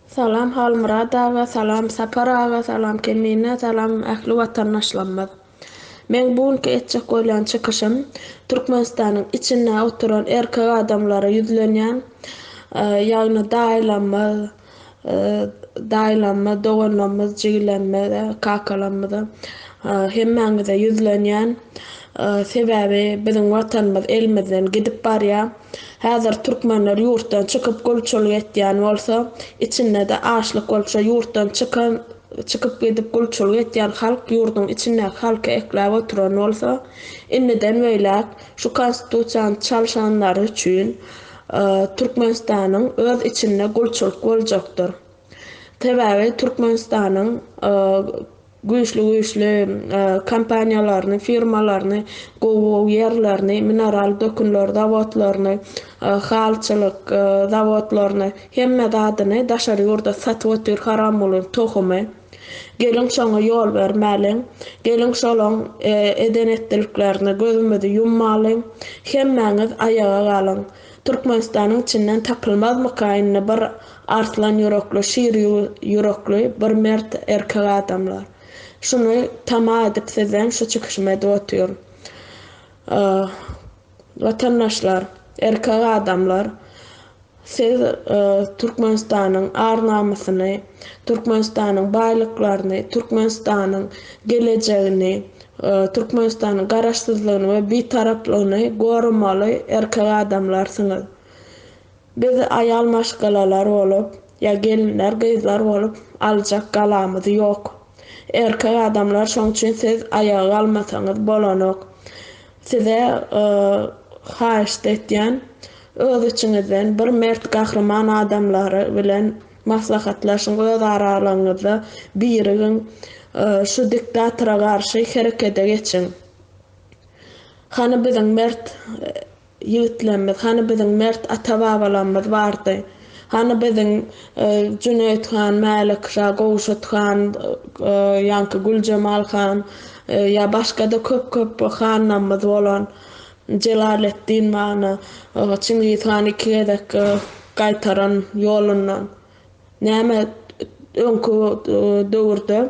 Salam Halmurad ağa, salam Sapar ağa, salam Kemine, salam ähli watandaşlarymyz. Men bugünkü etjek bolýan çykyşym Türkmenistanyň içinde oturan erkek adamlara ýüzlenýän ýagny daýlanma, doganlamyz, jigilenme, kakalanmyz hemmäňize ýüzlenýän sebäbi biziň watanymyz elimizden gidip barýar. Häzir türkmenler ýurtdan çykyp gulçuluk etýän bolsa, içinde de açlyk bolsa ýurtdan çykyp gidip gulçuluk etýän halk ýurduň içinde halka ekläp oturan bolsa, inniden beýlek şu konstitusiýany çalşanlary üçin Türkmenistanyň öz içinde gulçuluk boljakdyr. Sebäbi Türkmenistanyň güýçli kompaniýalaryny, firmalaryny, gowy ýerlerini, mineral dökünler zawodlaryny, halçylyk zawodlaryny hemme dadyny daşary ýurda satyp otyr haram bolan tohumy. Geliň şoňa ýol bermäliň, geliň şolaň edenetliklerini gözümizi yummalyň, hemmäňiz ayaga galyň. Türkmenistanyň içinden tapylmaz makaýyny bir arslan ýürekli, şir ýürekli bir mert erkek adamlar. Şunu tama edip sizden şu çykyşyma otyr. Watandaşlar, erkek adamlar, siz Türkmenistanyň ar-namasyny, Türkmenistanyň baýlyklaryny, Türkmenistanyň gelejegini, Türkmenistanyň garaşsyzlygyny we bitaraplygyny gorumaly erkek adamlarsyňyz. Biz aýal maşgalalar bolup, ýa gelinler, gyzlar bolup aljak galamyz ýok. Erkek adamlar şoň üçin siz ayaga galmasaňyz bolanok. Size haýyş etýän öz içiňizden bir mert gahrman adamlary bilen maslahatlaşyň, öz aralaryňyzda birigiň şu diktatora garşy herekete geçiň. Hany biziň mert ýigitlerimiz, hany biziň mert ata-babalarymyz bardy. Hany biziň Cüneyt Han, Mälik Şah, Gowşat Han, ýa-ni Güljemal Han, ýa başga-da köp hanlarymyz bolan Jelaletdin many, Çingiz Han iki gezek gaýtaran ýolundan. Näme öňkü döwürde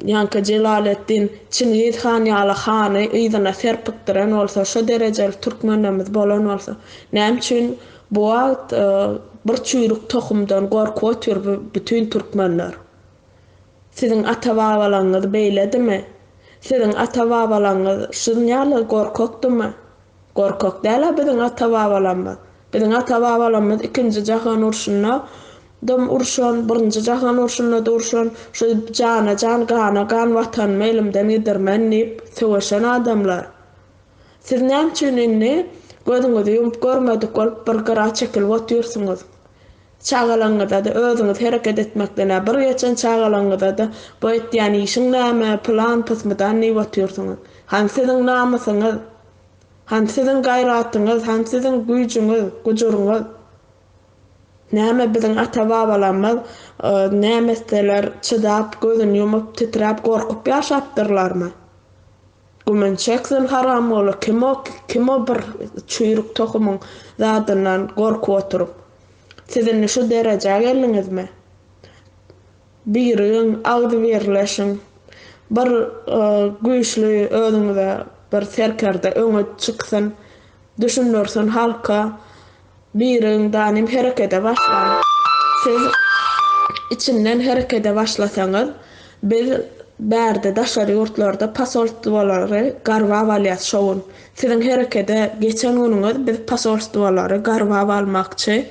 ýa-ni Jelaletdin Çingiz Han ýaly hany ýzyna serpikdiren bolsa, şu derejeli türkmenlerimiz bolan bolsa, näme üçin bu wagt bir çüýrük tohumdan gorkup otyr bütün türkmenler. Siziň ata-babalaryňyz beýledimi? Siziň ata-babalaryňyz şundan ýaly gorkokdymy? Gorkok däl biziň ata-babalarymyz. Biziň ata-babalarymyz ikinji jahan urşunyna dom urşan, birinji jahan urşunyna da urşan, şu jana jan, gana gan watan elimden ýedirmen diýip söwüşen adamlar. Siz näme üçin inni gözüňizi ýumyp görmedik bolup bir gara çekilip otyrsyňyz? Çagalaňyzda da özüňiz hereket etmekden bir geçen çagalaňyzda da bu etýän işiň näme, plan pysmydan ne otyrsyňyz? Hem siziň namasyňyz, hem siziň gaýratyňyz, hem siziň güýjüňiz, gujuryňyz. Näme biziň ata-babalarymyz nämeseler çydap, gözüni ýumyp, titrap, gorkup ýaşapdyrlarmy? Gumen çeksin haram bolu, kim o bir çüýrük tohumyň zadyndan gorkup oturup. Sizin şu derejäge geldiňizmi? Biriň agdy berleşiň, bir güýçli özüňize bir serkerde öňe çyksyn, düşünürsin halka, biriň danym herekete başlar. Siz içinden herekete başlasaňyz, biz bärde daşary ýurtlarda pasolstwolary garwa alýas şowun. Siziň herekete geçen günüňiz biz pasolstwolary garwa almakçy.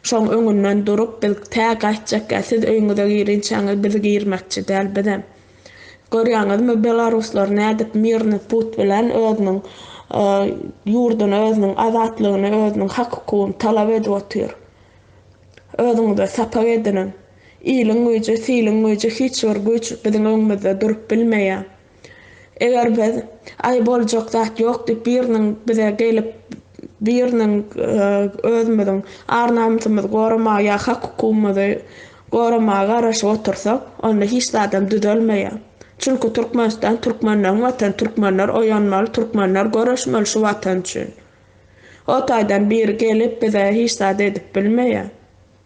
Şoň öňünden durup biz täg aýtjak, siz öňüňize girinçäňiz bizi girmekçi däl bizem. Görýäňizmi Belaruslar nädip mirni put bilen özüniň ýurduny, özüniň azatlygyny, özüniň hakykyny talap edip otyr. Özüňize sapar edinin. İýliň güýji, siliň güýji hiç bir güýç biziň öňümizde durup bilmeýär. Eger biz aý boljak zat ýok diýip bize gelip biriniň özümiziň ar-namysymyzy gorama ýa hakykymyzy gorama garaşyp otursak, onda hiç adam düzelmeýär. Çünki Türkmenistan türkmenler watan, türkmenler oýanmaly, türkmenler goraşmaly şu watan üçin. O taýdan biri gelip bize hiç zat edip bilmeýär.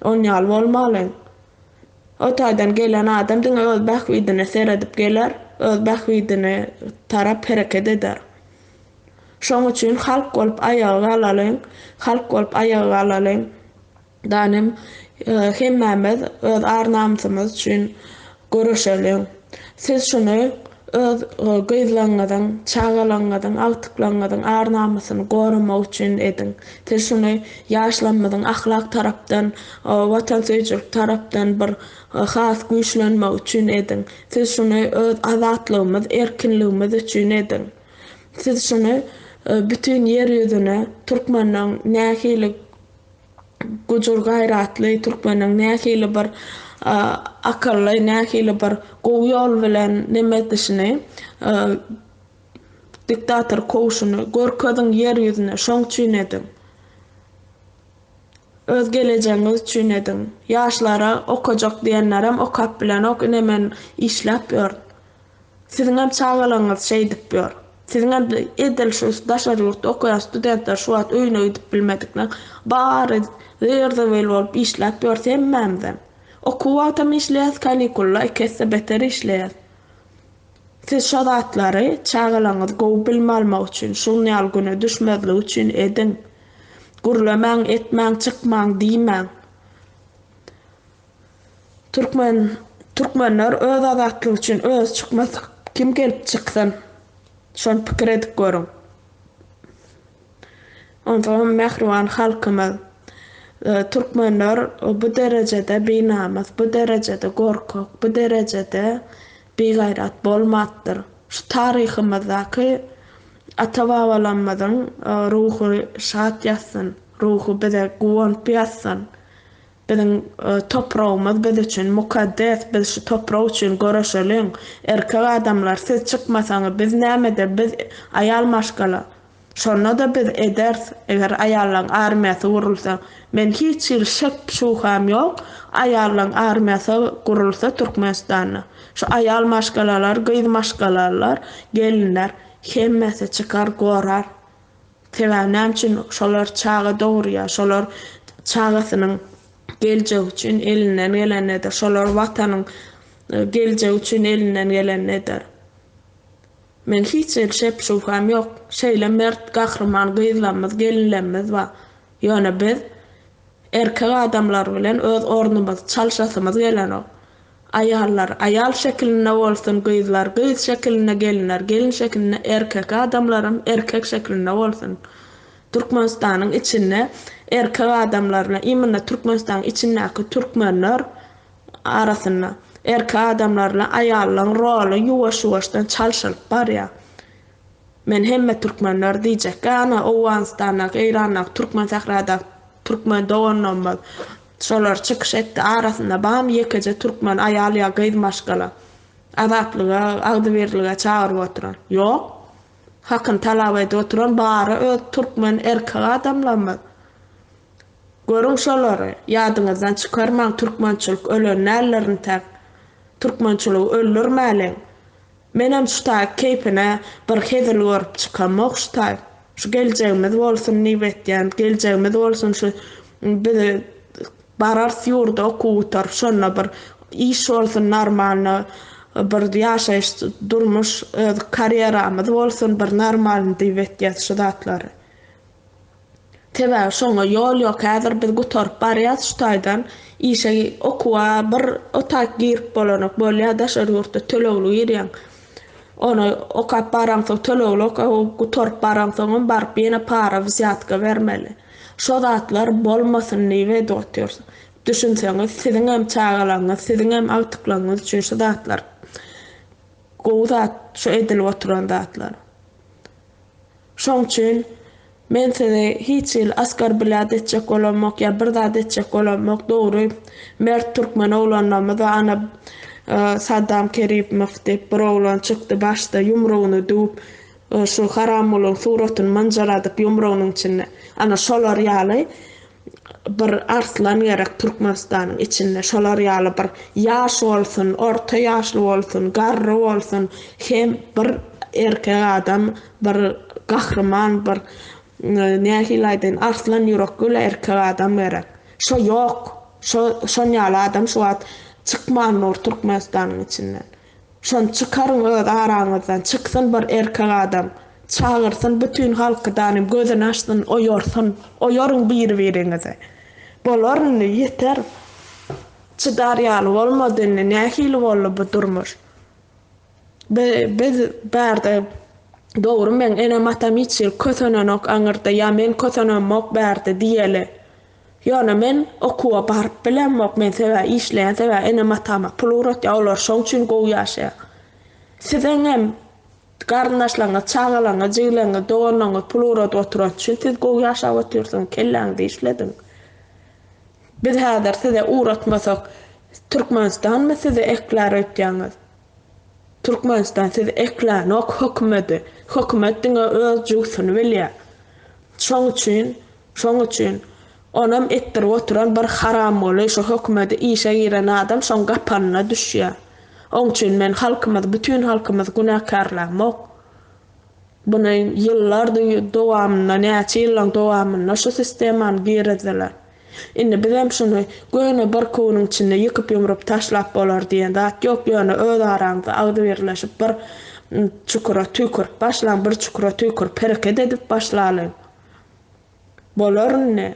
Onjal bolmalyň. O taýdan gelen adam diňe öz bähwidine seredip geler, öz bähwidine tarap hereket eder. Şoň üçin halk bolup ayaga alalyň, halk bolup ayaga alalyň. Danym hemmämiz öz ar-namysymyz üçin görüşeliň. Siz şunu öz gyzlaňyzyň, çagalaňyzyň, agtyklaňyzyň ar-namysyny goramak üçin ediň. Siz şunu ýaşlanmadyň ahlak tarapdan, watansöýçilik tarapdan bir has güýçlenmek üçin ediň. Siz şunu öz azatlygymyz, erkinligimiz üçin ediň. Siz şunu bütün yer ýüzüne türkmeniň nähili güjür gaýratly, türkmeniň nähili bir akylly, nähili bir gowy ýol bilen nemedişini, diktator koşuny görkezin yer ýüzüne şoň üçin ediň. Öz geleceğiniz üçin ediň. Ýaşlara okajak diýenlerem okap bilen ok nemen işläp ýör. Siziň hem çagalaňyz şey dip ýör. Siziň hem edil şu daşary ýurtda okaýan studentler şu wagt öýüne gidip bilmedikler. Bary zerde wel bolup işläp ýör hemmämden. Okuwata işleýär, kanikulla kesse beter işleýär. Siz şu zatlary çagalaňyz gowy bilmalmak üçin, şuny algyny düşmezlik üçin ediň. Gurlamäň, etmäň, çykmaň, diýmäň. Türkmenler öz azatlygy üçin öz çykmaz kim gelip çyksyn. Şonu pikir edip görüň. Ondan mehriban halkymyz, Türkmenler bu derejede beýnamaz, bu derejede gorkak, bu derejede beýgaýrat bolmadyr. Şu taryhymyzdaky ata-babalarymyzyň ruhy şat ýatsyn, ruhy bize guwanyp ýatsyn. Biziň topragymyz biz üçin mukaddes, biz şu toprak üçin görüşeliň. Erkek adamlar siz çykmasaňyz biz näme biz ayal maşgala. Şonu da biz eders, eger ayallan armiýasy gurulsa, men hiç ýyl şek şuham ýok, ayallan armiýasy gurulsa Türkmenistanda. Şu ayal maşgalalar, gyz maşgalalar, gelinler, hemmesi çykar gorar. Sebäpnem üçin şolar çagy dogurýar, şolar çagysynyň geljegi üçin elinden gelen eder, şolar watanyň geljegi üçin elinden gelen eder. Men hiç şep şuham ýok. Şeýle mert gahrman gyzlarymyz, gelinlerimiz bar. Ýöne biz erkek adamlar bilen öz ornumyzy çalşasymyz gelen ok. Ayallar ayal şekline bolsun, gyzlar gyz şekline, gelinler gelin şekline, erkek adamlarym erkek şekline bolsun. Türkmenistanyň içinde erkek adamlarla imine Türkmenistanyň içindäki türkmenler arasynda erkek adamlarla ayallyň roly ýuwaş-ýuwaşdan çalşylyp barýar. Men hemme türkmenler diýjek, ana Owganistana, Eýrana, Türkmen sahrada, Türkmen doganlanmaz. Şolar çykyş etdi arasynda bam ýekeje türkmen ayal ýa gyz maşgala. Azatlyga, agdyberlige çağıryp oturan. Ýok. Hakyny talap edip oturan bary öz türkmen erkek adamlarmy. Görüň şolary, ýadyňyzdan çykarmaň türkmençilik ölen närlerini tak. Türkmençilik öldürmäliň. Menem şuta keypine bir hezil görüp çykamak şuta. Şu geljegimiz bolsun niwetýän, geljegimiz bolsun şu bir barar ýurda okuwtar, şonna bir iş bolsun normal, bir ýaşaýyş durmuş, karyeramyz bolsun, bir normal diýetýär şu zatlary. Tebe şoňa ýol ýok, häzir biz gutarp barýas şu taýdan işe okuwa bir otak girip bolanak bolýar da şol ýurtda tölegli ýerýän. Onu okap baransoň tölegli gutarp baransoň barp ýene para wisiatka bermeli. Şo zatlar bolmasyn niwe dotýar. Düşünseňiz, siziň hem çagalaňyz, siziň hem agtyklaňyz üçin şu zatlar gowy zat, şu edilip oturan zatlar. Şoň üçin men size hiç ýyl askar bilen etjek bolmak ýa bir zat etjek bolmak dogry. Mert türkmen oglanlarymyz ana Saddam Kerimov diýip bir oglan çykdy, başda ýumrugyny düp şu haram bolan suratyny manjaradyp ýumrugynyň içinde. Ana şolar ýaly bir arslan gerek Türkmenistanyň içinde. Şolar ýaly bir ýaş bolsun, orta ýaşly bolsun, garry bolsun, hem bir erkek adam, bir gahrman, bir nähili aýdyn arslan ýürekli erkek adam gerek. Şo ýok. Şonýaly adam şu wagt çykman nur Türkmenistanyň içinden. Şon çıkarın öz araňyzdan çyksyn bir erkek adam. Çağırsın bütün halkydan gözüni açsın, oyorun bir biriňize. Bolarny yeter. Çıdarýaly bolmadyny nähili bolup bu durmuş. Biz bärde doğru men ene matamiçil kötönönök aňyrda ya men kötönönmok bärde diýeli. Ýöne men okuwa baryp bilenmok men sebä işleýän sebä ene matama plurat ýalar şoň üçin gowy ýaşa. Siziň hem garnaşlaňa, çağalaňa, jylaňa, doganaňa plurat oturan üçin siz gowy ýaşap otursaň kelläňde işledin. Biz häzir size uğratmasak Türkmenistan mı size ekler ötýäňiz? Türkmenistan size ekler ok hökümeti. Hökümetine öz jugsyny bilýär. Şoň üçin onam ettirip oturan bir haram boly, şu hökümeti işe giren adam şoň gapanyna düşýär. Oň üçin men halkymyz, bütün halkymyz günahkarlanmak. Bunu ýyllardyr dowamyna, näçe ýyllaň dowamyna şu sistemany girdiler. Indi bizem şunu göýne bir konuň içinde ýykyp ýumrup taşlap bolar diýen zat ýok, ýöne öz araňyzda agdy birleşip bir çukura tükür, başlaň bir çukura tükür, pereket edip başlalyň. Bolarny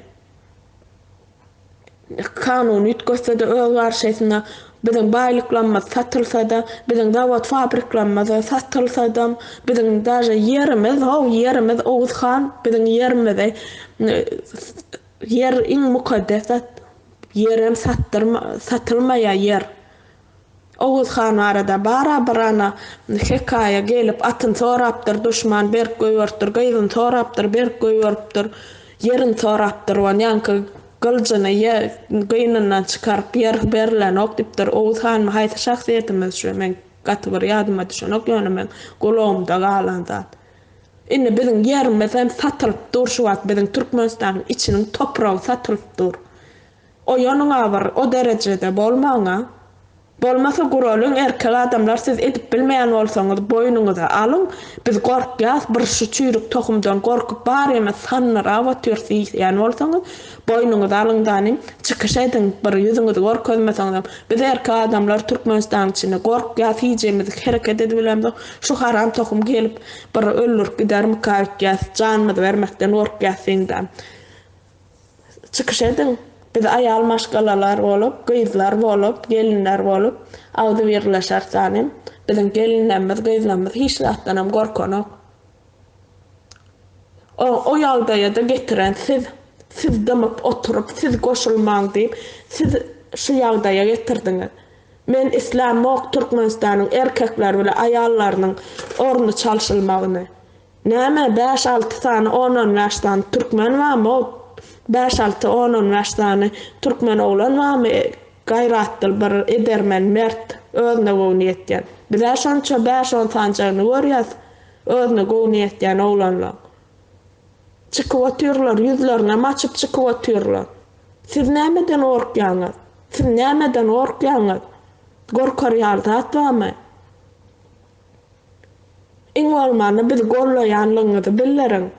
kanun ýetgese-de öz garşysynda biziň baýlyklarymyz satylsa-da, biziň dawat fabriklarymyz satylsa-da, biziň daja yerimiz Owuzhan, biziň yerimiz yer iň mukaddes yerim satylmaýa yer. Owuzhan arada barana hekaya gelip atyn sorapdyr, düşman berk goýurdyr, gyzyn sorapdyr, berk goýurdyr, yerin sorapdyr, ýanky gylgyny gyynyndan çykaryp berlen okdypdyr. Owuzhan haýsy şahsiýetimiz şu men gaty bir ýadyma düşenok ýöne men golawymda galan zat. Indi biziň yerimiz hem satylyp dur şu wagt biziň Türkmenistanyň içiniň topragy satylyp dur. O ýanyňa bir o derejede bolmaňa. Bolmasa guralyň erkek adamlar siz edip bilmeýän bolsaňyz boýnuňyza alyň. Biz gorkýas bir şu çüýrük tohumdan gorkup bar emes sannyra awatýarsyň bolsaňyz boýnuňyza alyňdan çykyş edin. Bir ýüzüňizi gorkezmeseňiz biz erkek adamlar Türkmenistanyň içinde gorkýas hiýjemiz hereket edip bilemdik. Şu haram tohum gelip bir öllür gidermi kaýtýas janymyzy bermekden gorkýasyndan. Çykyş edin. Biz ayal maşgalalar bolup, gyzlar bolup, gelinler bolup, awdy birleşersänim. Biziň gelinlerimiz, gyzlarymyz hiç zatdanam gorkanok. O ýalda ýa-da getiren siz dymyp oturup, siz goşulmaň diýip, siz şu ýagdaýa getirdiňiz. Men islamok Türkmenistanyň erkekler bilen aýallarynyň orny çalşylmagyny. Näme 5-6 tane 10 ýaşdan türkmen barmy? 5-6-10 ýaşdany türkmen oglan barmy? Gaýratlyl bir edermen, mert, özüne gowy etýän. Bizler şonça 5-10 tanjany görýäs, özüne gowy etýän oglanlar. Çykyp otyrlar, ýüzlerine maçyp çykyp otyrlar. Siz nämeden gorkýaňyz? Siz nämeden gorkýaňyz? Gorkar ýaldat barmy? Iň bolmany biz gollaýanlygyňyzy billerin.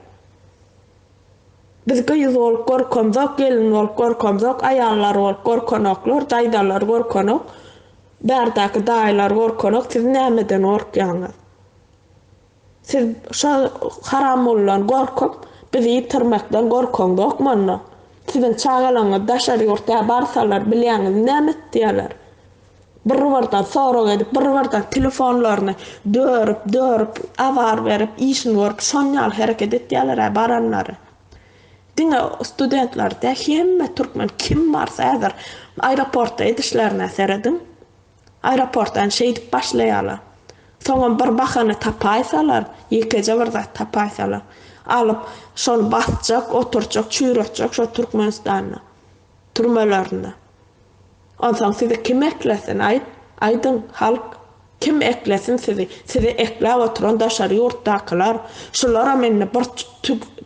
Biz gyýyz bolup gorkanjak, gelin bolup gorkanjak, aýallar bolup gorkanoklar, daýdalar gorkanok, bärdäki daýlar gorkanok, siz nämeden gorkýaňyz? Siz şo haram bolan gorkup, bizi ýitirmekden gorkanjokmanda. Siziň çağalaňyz daşary ýurtga barsalar bilýäňiz näme diýerler? Bir-birden sorak edip, bir-birden telefonlaryny dörüp, avar berip, işini görüp, şonýal hereket etýärler baranlary. Diňe studentler de hemme türkmen kim barsa häzir aeroportda edişlerine seredin. Aeroportdan şeýdip başlaýarlar. Soňra bir bahany tapaýsalar, ýekeje bir zat tapaýsalar, alyp şonu basjak, oturjak, çüýretjek şo Türkmenistanyň türmelerinde. Ondan size kim eklesin? Aydın halk kim eklesin sizi? Sizi ekle oturan daşary ýurtdakylar. Şulara menne bir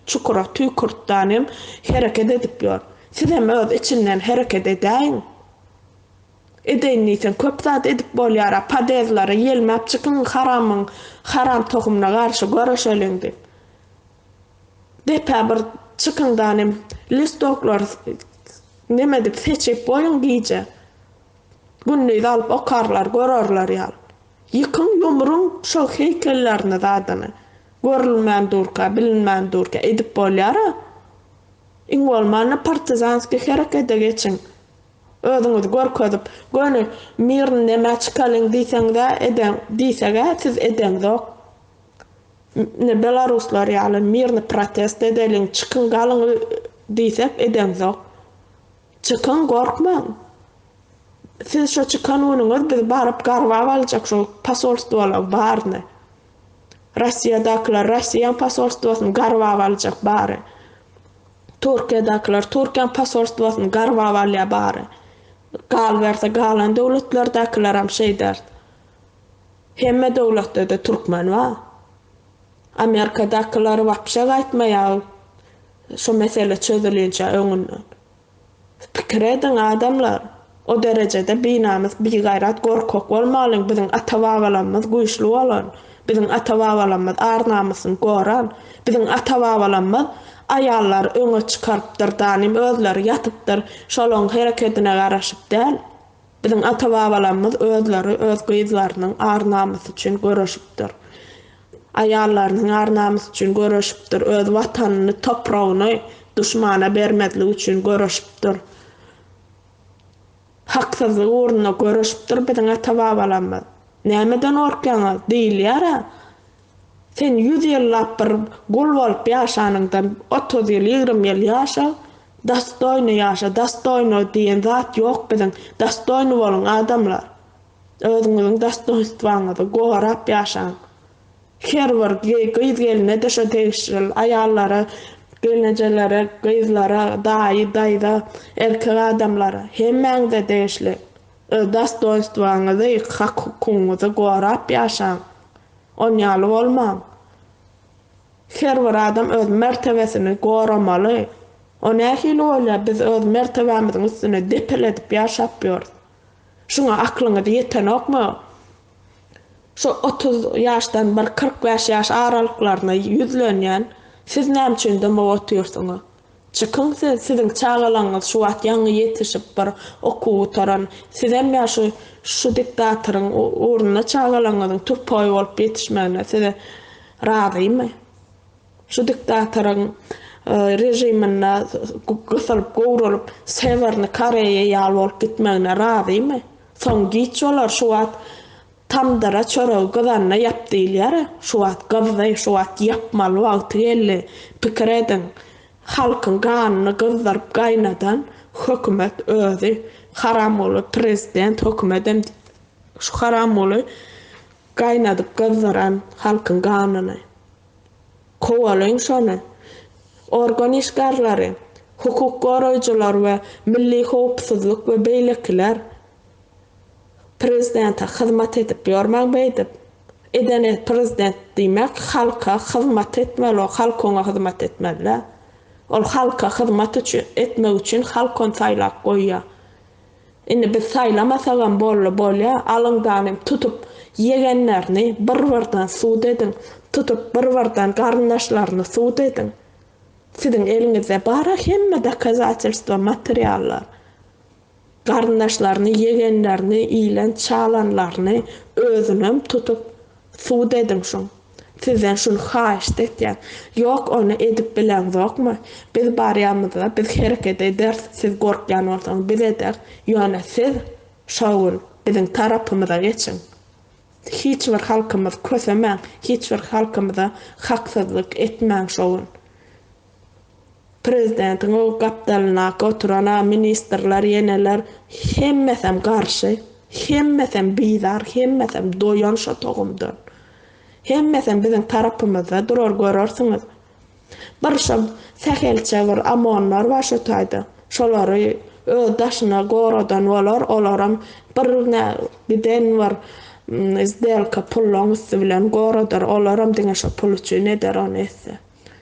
çukura tükürtdanym hereket edip ýör. Siz hem öz içinden hereket edäň. Edeýin köp zat edip bolýar. Padezlary ýelmäp çykyn haram tohumuna garşy görüşelim dip. Depe bir çykyndanym listoklar Neme de seçip boyun giyce. Günlüğü alıp okarlar, görürler yal. Yıkın yumrun şol heykellerini zadını. Görülmeyen durka, bilinmeyen durka edip bolyara. İň bolmany partizanski herekete geçin. Özüňiz görkezip, göni mirin näme çykalyň diýseňde eden, diýsege siz edenzok. Ne Belaruslar ýaly mirni protest edeliň, çykyn galyň diýsek edenzok. Çykyn, gorkmaň. Siz şo çıkan unuňyz biz baryp garwap aljak şo pasolstwolar barny. Rossiýadakylar Rossiýa pasolstwosyny garwap aljak bary. Türkiýadakylar Türkiýa pasolstwosyny garwap alýar bary. Gal berse galan döwletlerdakiler hem şey der. Hemme döwletde de türkmen var. Amerikadakiler wapşa gaýtmaýar. Şo mesele çözülinçe öňünden. Pikir edin adamlar. O derecede binamız bir gayrat gorkok bolmalyň, biziň ata-babalarymyz güýçli bolan, biziň ata-babalarymyz arnamysyny goran, biziň ata-babalarymyz ayallar öňe çykarypdyr, danym özleri ýatypdyr, şolaryň hereketine garaşyp däl. Biziň ata-babalarymyz özleri öz gyzlarynyň arnamysy üçin görüşipdir. Ayallarnyň arnamysy üçin görüşipdir, öz watanyny, topragyny duşmana bermezlik üçin görüşipdir. Haksızlyk uğruna görüşipdir biziň ata-babalarymyz. Nämeden orkaňyz diýilýär. Sen 100 ýyllap bir gul bolup ýaşanyňdan 30 ýyl, 20 ýyl ýaşa, dastoyny ýaşa, dastoyny diýen zat ýok biziň. Dastoyny bolan adamlar. Özüňiziň dastoýnstwaňyzy gorap ýaşaň. Her bir gyz geline de şo tegişli ayallara, gelnejelere, gyzlara, daýy-daýda, erkek adamlara hemmeňde degişli dastoýnstwaňyzy, hak hukugyňyzy gorap ýaşaň. Onýaly bolmaň. Her bir adam öz mertebesini goramaly. O nähili bolýar, biz öz mertebemiziň üstüne depeledip ýaşap ýörüz. Şuňa aklyňyz ýetenokmy? Şo 30 ýaşdan bir 45 ýaş aralyklaryna ýüzlenýän siz näme üçin de oturýarsyňyz? Çykyn siziň çağalaňyz şu wagt ýaňy ýetişip bir okuw taran, siz hem şu diktatoryň uğruna çağalaňyzyň turpoý bolup ýetişmegine size razymy? Şu diktatoryň rejimine gysylyp gowralyp Severni Koreýa ýaly bolup gitmegine razymy? Soň giçolar şu wagt tamdara çörew gyzanyna ýapdylýar. Şu wagt gyzy, şu wagt ýapmaly wagty geldi. Pikir edin. Halkyň ganyny gyzdyryp gaýnadan hökümet özü haram bolup prezident hökümetem şu haram bolup gaýnadyp gyzdyran halkyň ganyny. Kowalyň şonu. Organ işgarlary, hukuk goraýjylar we milli howpsuzlyk we beýlekler prezidente hyzmat edip ýörmäň beýdip. Edene prezident diýmek halka hyzmat etmeli, halka hyzmat etmeli. Ol halka hyzmat etmek üçin halk onu saýlap goýýar. Indi biz saýlamasagan bolýar, alyňdan tutup ýegenlerini bir-birden suwd edin, tutup bir-birden garyndaşlaryny suwd edin. Siziň eliňizde bar hemme dokazatelstva materiallar. Garyndaşlaryny, ýegenlerini, ilen çalanlaryny özünem tutup suwd edin şoň. Sizden şunu haýyş etýär. Ýok, onu edip bilen zokmy? Biz barýamyzda, biz hereket eder, siz gorkýan bolsaňyz biz eder. Ýöne siz şol biziň tarapymyza geçin. Hiç bir halkymyz kösemäň, hiç bir halkymyza haksyzlyk etmäň şol. Prezidentiň o gapdalyna oturan ministrler, ýeneler hemmesem garşy, hemmesem bizar, hemmesem doýan şo togumdan. Hemmesem biziň tarapymyzda durar görürsiňiz. Bir şol sähelçe bir amonlar bar şo taýda. Şolary öz daşyna goradan bolar, olaram birden var izdelka pullaň üstü bilen goradar, olaram diňe şo pul üçin eder onu etse.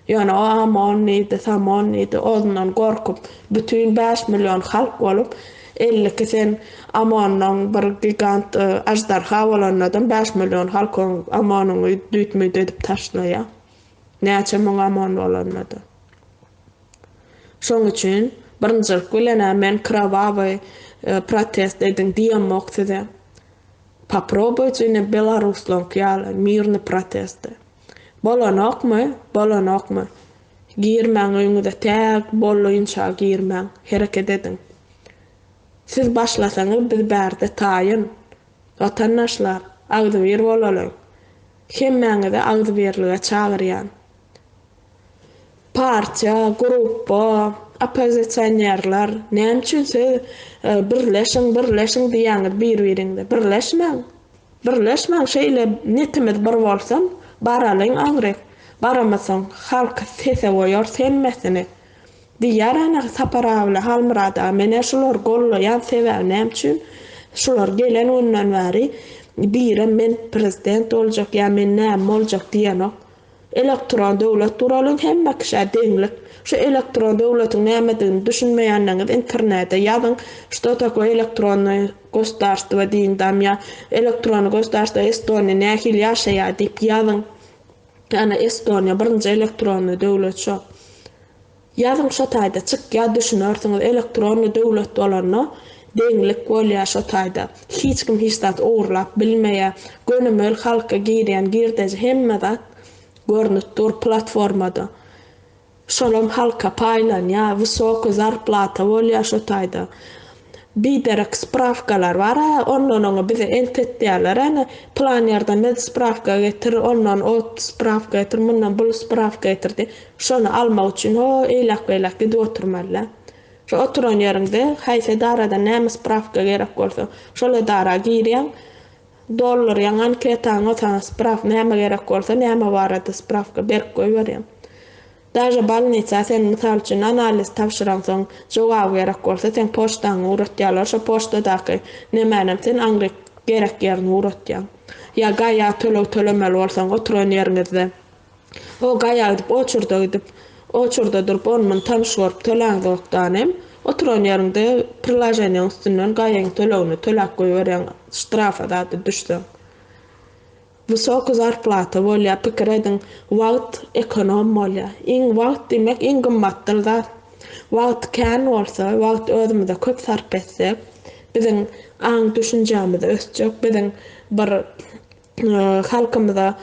Ýöne o amon neydi, samon neydi, ondan gorkup bütün 5 milyon halk bolup 50 kesen amondan bir gigant ajdarha bolandan 5 milyon halk amonyny düýtmedi edip taşlaýar. Näçe müň amon bolandan. Şoň üçin Barınçılık bilene men kravavy protest edin diýemokdy. Попробуйте Беларусlan ýaly mirni protesti. Bolanokmy? Bolanokmy? Girmäň öňüňde täg bolýança girmäň, hereket edin. Siz başlasaňyz biz bärde taýyn. Vatandaşlar, agdyber bolalar. Hemmäňizi agdyberlige çagyrýan. Partiýa, gruppa, opozisionerler, näme üçin siz birleşiň diýäňiz bir-biriňde. Birleşmäň şeýle netimiz bir bolsa, baralyň aňryk. Baramasaň halk sese goýar senmesini. Diýär ana saparawly halmyrada mene şular gollaýan sebäp näme üçin? Şular gelen ondan bäri biri men prezident boljak ýa men näme boljak diýenok. Elektron döwlet turalyň hemme kişi deňlik. Şu elektron döwletiň nämedigini düşünmeýänler internetde ýazyň, что такое электронное государство diýin dam ýa elektron государство Estonia nähil ýaşaýar diýip ýazyň. Ana Estonia birinji elektronly döwlet şo. Ýazyň şo taýda çyk ýa düşünersiňiz elektronly döwlet bolanna deňlik bolýar şo taýda. Hiç kim hiç zat owrlap bilmeýär. Gönümel halka girýän girdej hemme zat görnüp dur platformada. Şolam halka paýlanýar, wysoko zarplata bolýar şo taýda. Biderek spravkalar var, ondan bize entetdiýärler, ana plan ýerden med spravka getir, ondan ot spravka getir, mundan bul spravka getirdi. Şonu almak üçin eýlek gidip oturmalylar. Şu oturan ýerinde haýsy darada näme spravka gerek bolsa, şol dara girýän, dollar ýan anketaň otan spravka näme gerek bolsa, näme barada spravka berip goýberýän. Daja balnica sen misal üçin analiz tapşyran soň jogab gerek bolsa sen poçtaňy uratýarlar, şo poçtadaky nämänem sen aňryk gerek ýerine uratýan. Ya gaýa tölemeli bolsaň oturan ýeriňizde. O gaýa edip oçurda durup ondan tanışyp töläňizi oktanem. Oturan ýerinde prilażeniýa üstünden gaýaň tölegini tölek goýberýän, ştrafa da düşdi. Wysoko zarplata bolýar, pikir edin, wagt ekonom bolýar. Wagt demek iň gymmatly zat. Wagt kän bolsa, wagt özümizde köp sarp etsek, biziň aň düşünjämiz ösjek, biziň bir halkymyza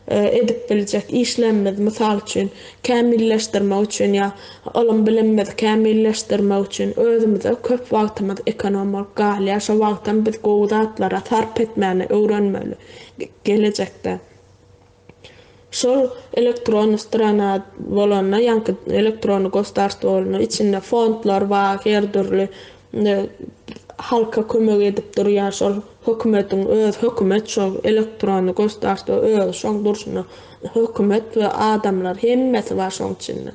edip biljek işlemimiz misal üçin kämilleşdirmek üçin ýa olam bilimimizi kämilleşdirmek üçin özümizde köp wagtymyz ekonom bolup galýar. Şo wagtdan biz gowy zatlara sarp etmäni öwrenmeli gelecekde. Şol elektron strana bolanna ýa-ni elektron gosdarstwo bolanna içinde fondlar bar, her türlü halka kömek edip durýar şol hökümetiň öz hökümet şol elektron gosdarstwo öz şoň durşuny hökümet we adamlar hemmesi bar şoň içinde.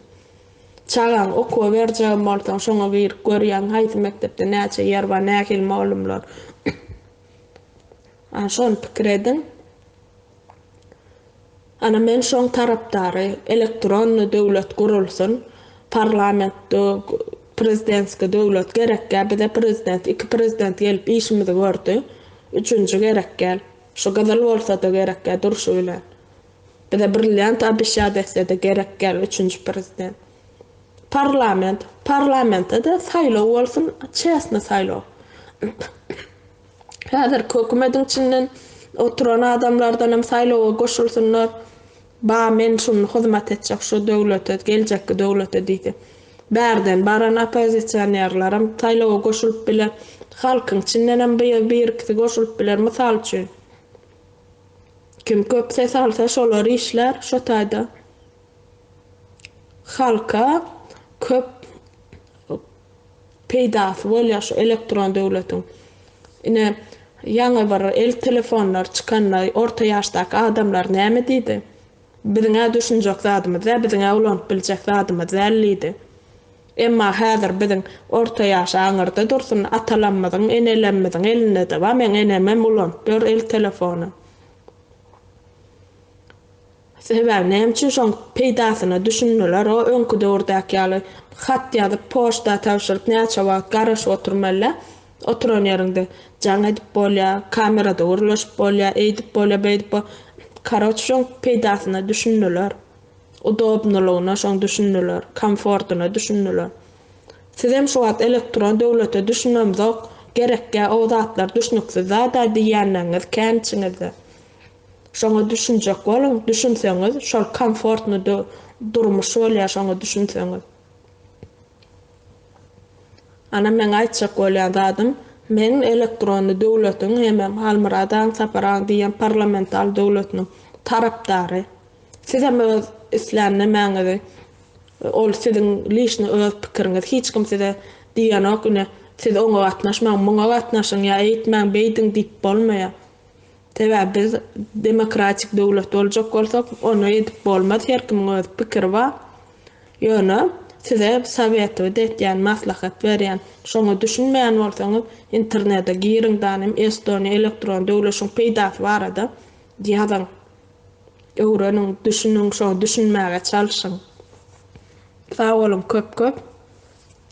Çagan okuw berjek bolsa şoňa bir görýän haýsy mektepde näçe ýer bar, nähil malumlar. Şol pikir edin. Ana men şoň tarapdary elektronly döwlet gurulsun, parlamentde prezidentski döwlet gerekkä, bize prezident, iki prezident gelip işimizi gördü. Üçüncü gerekkä. Şo gadal bolsa da gerekkä durşu bilen. Bize brilliant abişa dese de gerekkä üçüncü prezident. Parlamentde de saýlaw bolsun, çesne saýlaw. Häzir hökümetiň içinden oturan adamlardan hem saýlawa goşulsunlar. Men şunu hyzmat etjek şu döwlete, geljekki döwlete diýdi. Bärden baran opozisionerler hem saýlawa goşulup biler. Halkyň içinden hem bir goşulup biler. Misal üçin kim köp ses alsa şolar işler, şo taýda. Halka köp peýdasy bolýar şu elektron döwletiň. Ine ýaňy bir el telefonlar çykanlar, orta ýaşdaky adamlar näme diýdi? Biziňe düşünjek zadymyz, biziňe ulanyp biljek zadymyz ellidi. Emma häzir biziň orta ýaş aňyrda dursun, atalanmadyň, enelenmediň elinde de bar, men enemem ulanyp bir el telefonu. Sebäp näme üçin şoň peýdasyna düşündiler, o öňkü döwürdäki ýaly hat ýazyp poçta tapşyryp näçe wagt garaşyp oturmalylar. Oturan ýerinde jaň edip bolýar, kamerada urlaşyp bolýar, edip bolýar, beýdip bolýar. Karaç şoň peýdasyna düşündiler. Udobnulygyna şoň düşündiler, komfortuna düşündiler. Sizem şuwat elektron döwlete düşünmemzok, gerekkä o zatlar düşünüksiz zada diýenleňiz känçiňizde. Şoňa düşünjek bolun, düşünseňiz, şol komfortny durmuş bolýar şoňa düşünseňiz. Ana men aýtjak bolýan zadym, men elektronly döwletiň hemem halmyradan saparan diýen parlamental döwletiniň tarapdary. Sizem öz islämine mäňizi ol sizin lişni öz pikiriňiz hiç kim size diýen okune siz oňa gatnaşmaň, muňa gatnaşyň ýa eýtmäň beýdiň diýip bolmaýar. Tebe biz demokratik döwlet boljak bolsak, onu edip bolmaz, her kim öz pikiri bar. Ýöne size sowet edýän maslahat berýän, şoňa düşünmeýän bolsaňyz, internete giриň danym Estonia elektron döwletiň peýdasy barada diýýäň. Öwreniň düşünüň, şoňa düşünmäge çalyşyň. Sag bolun köp.